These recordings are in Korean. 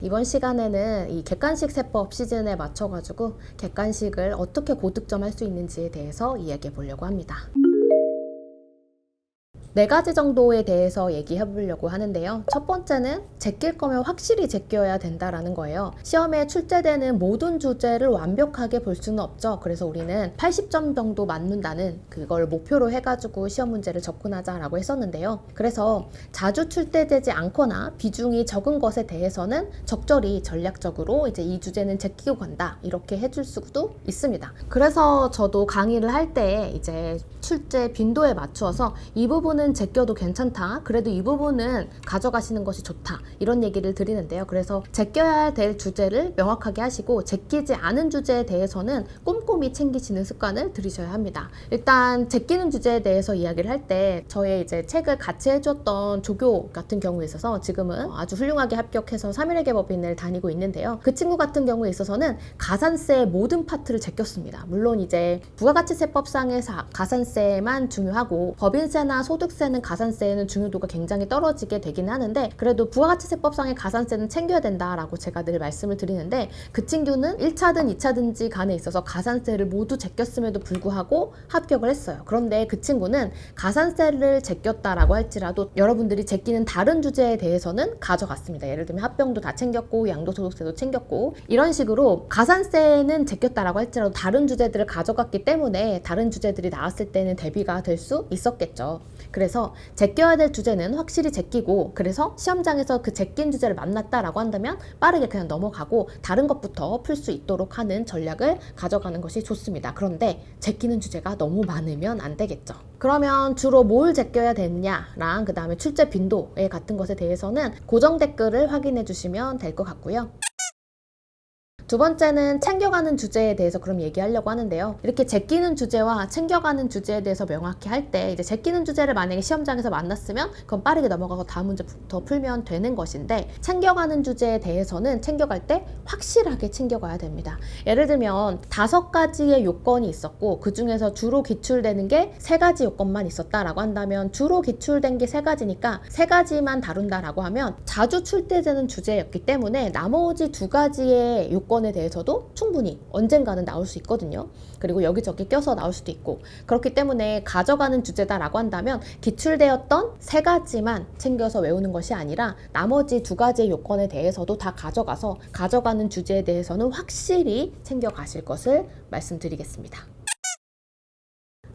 이번 시간에는 이 객관식 세법 시즌에 맞춰가지고 객관식을 어떻게 고득점할 수 있는지에 대해서 이야기해 보려고 합니다. 네 가지 정도에 대해서 얘기해 보려고 하는데요. 첫 번째는 제낄 거면 확실히 제껴야 된다라는 거예요. 시험에 출제되는 모든 주제를 완벽하게 볼 수는 없죠. 그래서 우리는 80점 정도 맞는다는 그걸 목표로 해가지고 시험 문제를 접근하자라고 했었는데요. 그래서 자주 출제되지 않거나 비중이 적은 것에 대해서는 적절히 전략적으로 이제 이 주제는 제끼고 간다 이렇게 해줄 수도 있습니다. 그래서 저도 강의를 할 때 이제 출제 빈도에 맞추어서 이 부분은 제껴도 괜찮다. 그래도 이 부분은 가져가시는 것이 좋다. 이런 얘기를 드리는데요. 그래서 제껴야 될 주제를 명확하게 하시고 제끼지 않은 주제에 대해서는 꼼꼼히 챙기시는 습관을 들이셔야 합니다. 일단 제끼는 주제에 대해서 이야기를 할 때 저의 이제 책을 같이 해줬던 조교 같은 경우에 있어서 지금은 아주 훌륭하게 합격해서 3일회계 법인을 다니고 있는데요. 그 친구 같은 경우에 있어서는 가산세의 모든 파트를 제꼈습니다. 물론 이제 부가가치세법상에서 가산세만 중요하고 법인세나 소득세는 가산세에는 중요도가 굉장히 떨어지게 되긴 하는데 그래도 부가가치세법상의 가산세는 챙겨야 된다라고 제가 늘 말씀을 드리는데 그 친구는 1차든 2차든지 간에 있어서 가산세를 모두 제꼈음에도 불구하고 합격을 했어요. 그런데 그 친구는 가산세를 제꼈다라고 할지라도 여러분들이 제끼는 다른 주제에 대해서는 가져갔습니다. 예를 들면 합병도 다 챙겼고 양도소득세도 챙겼고 이런 식으로 가산세는 제꼈다라고 할지라도 다른 주제들을 가져갔기 때문에 다른 주제들이 나왔을 때는 대비가 될 수 있었겠죠. 그래서 제껴야 될 주제는 확실히 제끼고 그래서 시험장에서 그 제낀 주제를 만났다라고 한다면 빠르게 그냥 넘어가고 다른 것부터 풀 수 있도록 하는 전략을 가져가는 것이 좋습니다. 그런데 제끼는 주제가 너무 많으면 안 되겠죠. 그러면 주로 뭘 제껴야 되느냐랑 그 다음에 출제 빈도에 같은 것에 대해서는 고정 댓글을 확인해 주시면 될 것 같고요. 두 번째는 챙겨가는 주제에 대해서 그럼 얘기하려고 하는데요. 이렇게 제끼는 주제와 챙겨가는 주제에 대해서 명확히 할 때 이제 제끼는 주제를 만약에 시험장에서 만났으면 그건 빠르게 넘어가고 다음 문제부터 풀면 되는 것인데 챙겨가는 주제에 대해서는 챙겨갈 때 확실하게 챙겨가야 됩니다. 예를 들면 5가지의 요건이 있었고 그 중에서 주로 기출되는 게 3가지 요건만 있었다라고 한다면 주로 기출된 게 3가지니까 3가지만 다룬다라고 하면 자주 출제되는 주제였기 때문에 나머지 2가지의 요건에 대해서도 충분히 언젠가는 나올 수 있거든요. 그리고 여기저기 껴서 나올 수도 있고 그렇기 때문에 가져가는 주제다라고 한다면 기출되었던 3가지만 챙겨서 외우는 것이 아니라 나머지 2가지의 요건에 대해서도 다 가져가서 가져가는 주제에 대해서는 확실히 챙겨가실 것을 말씀드리겠습니다.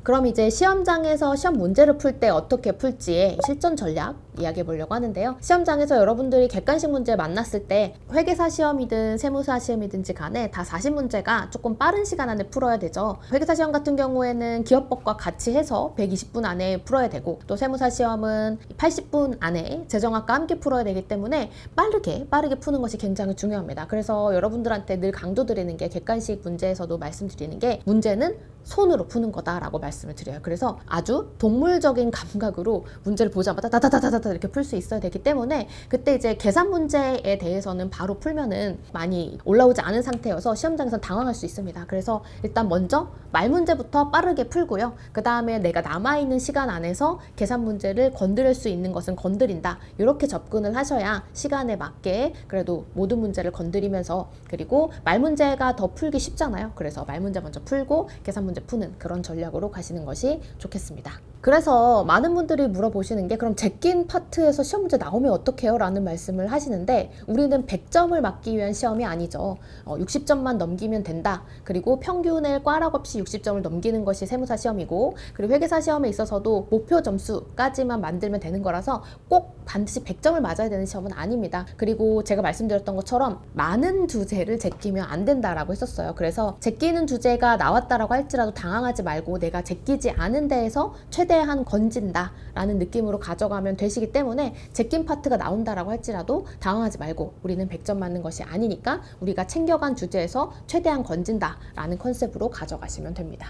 그럼 이제 시험장에서 시험 문제를 풀 때 어떻게 풀지의 실전 전략 이야기해 보려고 하는데요. 시험장에서 여러분들이 객관식 문제 만났을 때 회계사 시험이든 세무사 시험이든지 간에 다 40문제가 조금 빠른 시간 안에 풀어야 되죠. 회계사 시험 같은 경우에는 기업법과 같이 해서 120분 안에 풀어야 되고 또 세무사 시험은 80분 안에 재정학과 함께 풀어야 되기 때문에 빠르게 푸는 것이 굉장히 중요합니다. 그래서 여러분들한테 늘 강조드리는 게 객관식 문제에서도 말씀드리는 게 문제는 손으로 푸는 거다라고 말씀을 드려요. 그래서 아주 동물적인 감각으로 문제를 보자마자 다다다다다 이렇게 풀 수 있어야 되기 때문에 그때 이제 계산 문제에 대해서는 바로 풀면은 많이 올라오지 않은 상태여서 시험장에서 당황할 수 있습니다. 그래서 일단 먼저 말 문제부터 빠르게 풀고요. 그 다음에 내가 남아있는 시간 안에서 계산 문제를 건드릴 수 있는 것은 건드린다. 이렇게 접근을 하셔야 시간에 맞게 그래도 모든 문제를 건드리면서 그리고 말 문제가 더 풀기 쉽잖아요. 그래서 말 문제 먼저 풀고 계산 문제 푸는 그런 전략으로 가시는 것이 좋겠습니다. 그래서 많은 분들이 물어보시는 게 그럼 제낀 파트에서 시험 문제 나오면 어떡해요? 라는 말씀을 하시는데 우리는 100점을 맞기 위한 시험이 아니죠. 60점만 넘기면 된다. 그리고 평균을 꽈락 없이 60점을 넘기는 것이 세무사 시험이고 그리고 회계사 시험에 있어서도 목표 점수까지만 만들면 되는 거라서 꼭 반드시 100점을 맞아야 되는 시험은 아닙니다. 그리고 제가 말씀드렸던 것처럼 많은 주제를 제끼면 안 된다라고 했었어요. 그래서 제끼는 주제가 나왔다라고 할지라도 당황하지 말고 내가 제끼지 않은 데에서 최대한 건진다 라는 느낌으로 가져가면 되시기 때문에 제낀 파트가 나온다라고 할지라도 당황하지 말고 우리는 100점 맞는 것이 아니니까 우리가 챙겨간 주제에서 최대한 건진다 라는 컨셉으로 가져가시면 됩니다.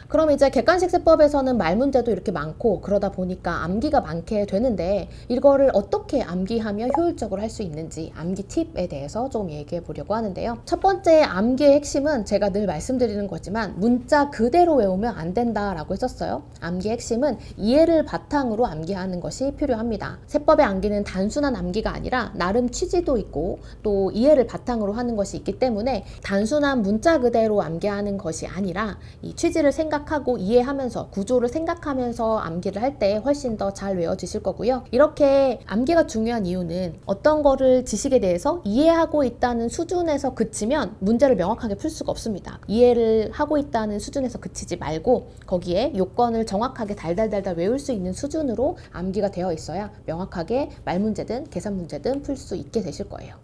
그럼 이제 객관식세법에서는 말 문제도 이렇게 많고 그러다 보니까 암기가 많게 되는데 이거를 어떻게 암기하면 효율적으로 할 수 있는지 암기 팁에 대해서 좀 얘기해 보려고 하는데요. 첫 번째 암기의 핵심은 제가 늘 말씀드리는 거지만 문자 그대로 외우면 안 된다라고 했었어요. 암기의 핵심은 이해를 바탕으로 암기하는 것이 필요합니다. 세법의 암기는 단순한 암기가 아니라 나름 취지도 있고 또 이해를 바탕으로 하는 것이 있기 때문에 단순한 문자 그대로 암기하는 것이 아니라 이 취지를 생각하고 이해하면서 구조를 생각하면서 암기를 할 때 훨씬 더 잘 외워지실 거고요. 이렇게 암기가 중요한 이유는 어떤 거를 지식에 대해서 이해하고 있다는 수준에서 그치면 문제를 명확하게 풀 수가 없습니다. 이해를 하고 있다는 수준에서 그치지 말고 거기에 요건을 정확하게 달달달달 외울 수 있는 수준으로 암기가 되어 있어야 명확하게 말 문제든 계산 문제든 풀 수 있게 되실 거예요.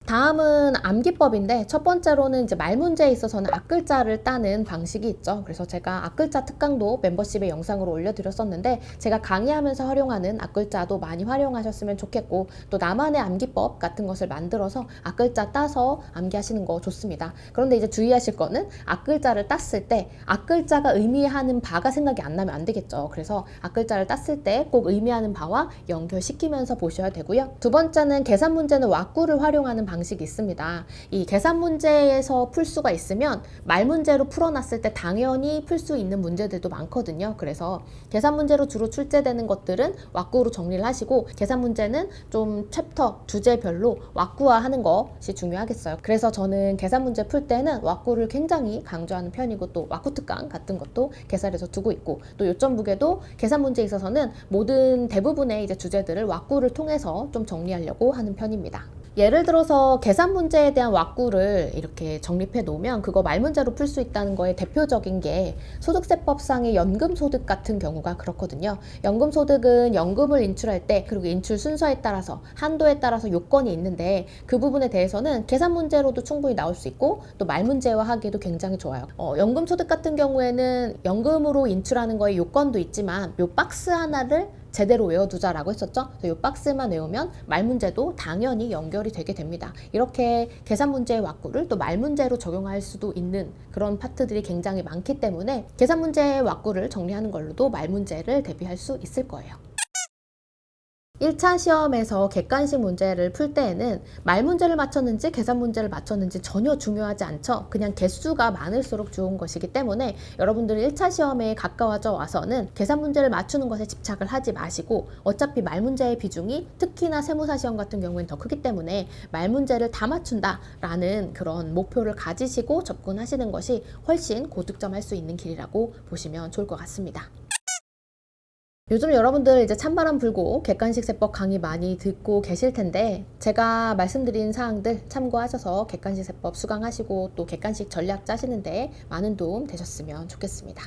다음은 암기법인데 첫 번째로는 이제 말 문제에 있어서는 앞글자를 따는 방식이 있죠. 그래서 제가 앞글자 특강도 멤버십에 영상으로 올려드렸었는데 제가 강의하면서 활용하는 앞글자도 많이 활용하셨으면 좋겠고 또 나만의 암기법 같은 것을 만들어서 앞글자 따서 암기하시는 거 좋습니다. 그런데 이제 주의하실 거는 앞글자를 땄을 때 앞글자가 의미하는 바가 생각이 안 나면 안 되겠죠. 그래서 앞글자를 땄을 때 꼭 의미하는 바와 연결시키면서 보셔야 되고요. 두 번째는 계산 문제는 왁구를 활용하는 방식이 있습니다. 이 계산 문제에서 풀 수가 있으면 말 문제로 풀어놨을 때 당연히 풀 수 있는 문제들도 많거든요. 그래서 계산 문제로 주로 출제되는 것들은 왁구로 정리를 하시고 계산 문제는 좀 챕터, 주제별로 왁구화하는 것이 중요하겠어요. 그래서 저는 계산 문제 풀 때는 왁구를 굉장히 강조하는 편이고 또 왁구 특강 같은 것도 개설해서 두고 있고 또 요점북에도 계산 문제에 있어서는 모든 대부분의 이제 주제들을 왁구를 통해서 좀 정리하려고 하는 편입니다. 예를 들어서 계산 문제에 대한 왁구를 이렇게 정립해 놓으면 그거 말 문제로 풀 수 있다는 거에 대표적인 게 소득세법상의 연금소득 같은 경우가 그렇거든요. 연금소득은 연금을 인출할 때 그리고 인출 순서에 따라서 한도에 따라서 요건이 있는데 그 부분에 대해서는 계산 문제로도 충분히 나올 수 있고 또 말 문제화 하기도 굉장히 좋아요. 연금소득 같은 경우에는 연금으로 인출하는 거에 요건도 있지만 요 박스 하나를 제대로 외워두자라고 했었죠. 이 박스만 외우면 말 문제도 당연히 연결이 되게 됩니다. 이렇게 계산 문제의 왁구를 또 말 문제로 적용할 수도 있는 그런 파트들이 굉장히 많기 때문에 계산 문제의 왁구를 정리하는 걸로도 말 문제를 대비할 수 있을 거예요. 1차 시험에서 객관식 문제를 풀 때에는 말 문제를 맞췄는지 계산 문제를 맞췄는지 전혀 중요하지 않죠. 그냥 개수가 많을수록 좋은 것이기 때문에 여러분들이 1차 시험에 가까워져 와서는 계산 문제를 맞추는 것에 집착을 하지 마시고 어차피 말 문제의 비중이 특히나 세무사 시험 같은 경우에는 더 크기 때문에 말 문제를 다 맞춘다라는 그런 목표를 가지시고 접근하시는 것이 훨씬 고득점할 수 있는 길이라고 보시면 좋을 것 같습니다. 요즘 여러분들 이제 찬바람 불고 객관식 세법 강의 많이 듣고 계실 텐데 제가 말씀드린 사항들 참고하셔서 객관식 세법 수강하시고 또 객관식 전략 짜시는데 많은 도움 되셨으면 좋겠습니다.